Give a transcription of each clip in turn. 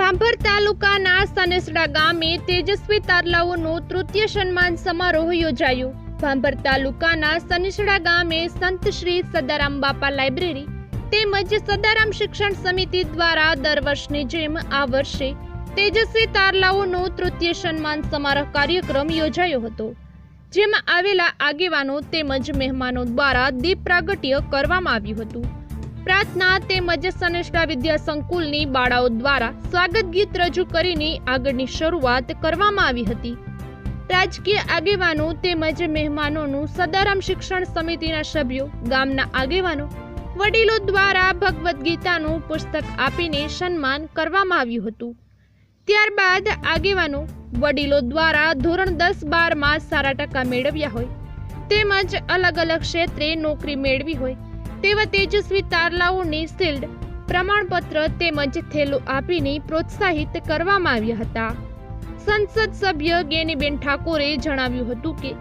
ભાંભર તાલુકાના સનેસડા ગામે તેજસ્વી તારલાઓનો તૃતીય સન્માન સમારોહ યોજાયો। ભાંભર તાલુકાના સનેસડા ગામે સંત શ્રી સદારામ બાપા લાઇબ્રેરી તેમજ સદારામ શિક્ષણ સમિતિ દ્વારા દર વર્ષની જેમ આ વર્ષે તેજસ્વી તારલાઓનો તૃતીય સન્માન સમારોહ કાર્યક્રમ યોજાયો હતો, જેમાં આવેલા આગેવાનો તેમજ મહેમાનો દ્વારા દીપ પ્રાગટ્ય કરવામાં આવ્યું હતું। પ્રાર્થના તેમજ સનેસડા વિદ્યા સંકુલની બાળાઓ દ્વારા સ્વાગત ગીત રજૂ કરીને આગળની શરૂઆત કરવામાં આવી હતી। રાજકીય આગેવાનો તેમજ મહેમાનોનું સદારામ શિક્ષણ સમિતિના સભ્યો, ગામના આગેવાનો, વડીલો દ્વારા ભગવદ્ ગીતાનું પુસ્તક આપીને સન્માન કરવામાં આવ્યું હતું। ત્યારબાદ આગેવાનો, વડીલો દ્વારા ધોરણ 10-12માં સારા ટકા મેળવ્યા હોય તેમજ અલગ અલગ ક્ષેત્રે નોકરી મેળવી હોય તેવા તેજસ્વી તારલાઓને શિલ્ડ, પ્રમાણપત્ર તેમજ થેલો આપીને પ્રોત્સાહિત કરવામાં આવ્યા હતા। સંસદ સભ્ય ગેનીબેન ઠાકોરે જણાવ્યું હતું કે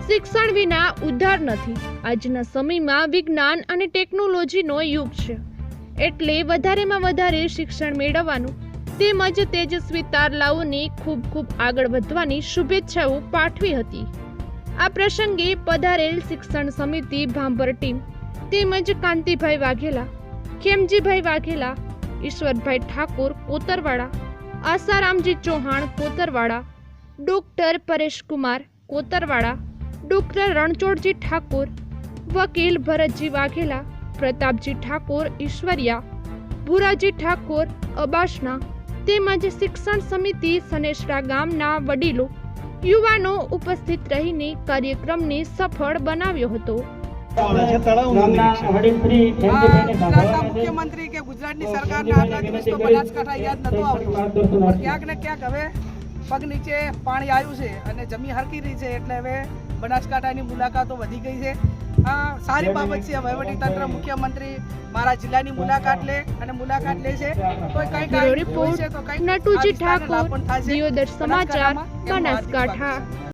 શિક્ષણ વિના ઉદ્ધાર નથી। આજના સમયમાં વિજ્ઞાન અને ટેકનોલોજીનો યુગ છે, એટલે વધારેમાં વધારે શિક્ષણ મેળવવાનું તેમજ તેજસ્વી તારલાઓને ખૂબ ખૂબ આગળ વધવાની શુભેચ્છાઓ પાઠવી હતી। આ પ્રસંગે પધારેલ શિક્ષણ સમિતિ ભાંભર ટીમ તેમજ કાંતિભાઈ વાઘેલા, ખેમજીભાઈ વાઘેલા, ઈશ્વરભાઈ ઠાકોર કોતરવાડા, આસારામજી ચૌહાણ કોતરવાડા, ડોક્ટર પરેશકુમાર કોતરવાડા, ડોક્ટર રણછોડજી ઠાકોર, વકીલ ભરતજી વાઘેલા, પ્રતાપજી ઠાકોર ઈશ્વરિયા, ભુરાજી ઠાકોર અબાસના તેમજ શિક્ષણ સમિતિ સનેસડા ગામના વડીલો, યુવાનો ઉપસ્થિત રહીને કાર્યક્રમને સફળ બનાવ્યો હતો। મુખ્યમંત્રી કે ગુજરાતની સરકારના આટલા દિવસ તો બનાસકાંઠા યાદ નતો આવતું, પણ ક્યાંક ને ક્યાંક હવે પગ નીચે પાણી આવ્યું છે અને જમીન હરકી રહી છે, એટલે હવે બનાસકાંઠાની મુલાકાતો વધી ગઈ છે। આ સારી બાબત છે। વહીવટીતંત્ર, મુખ્યમંત્રી મારા જિલ્લાની મુલાકાત લે અને મુલાકાત લે છે, તો કંઈક રિપોર્ટ નટુજી ઠાકોર, દિયોદર સમાચાર, બનાસકાંઠા।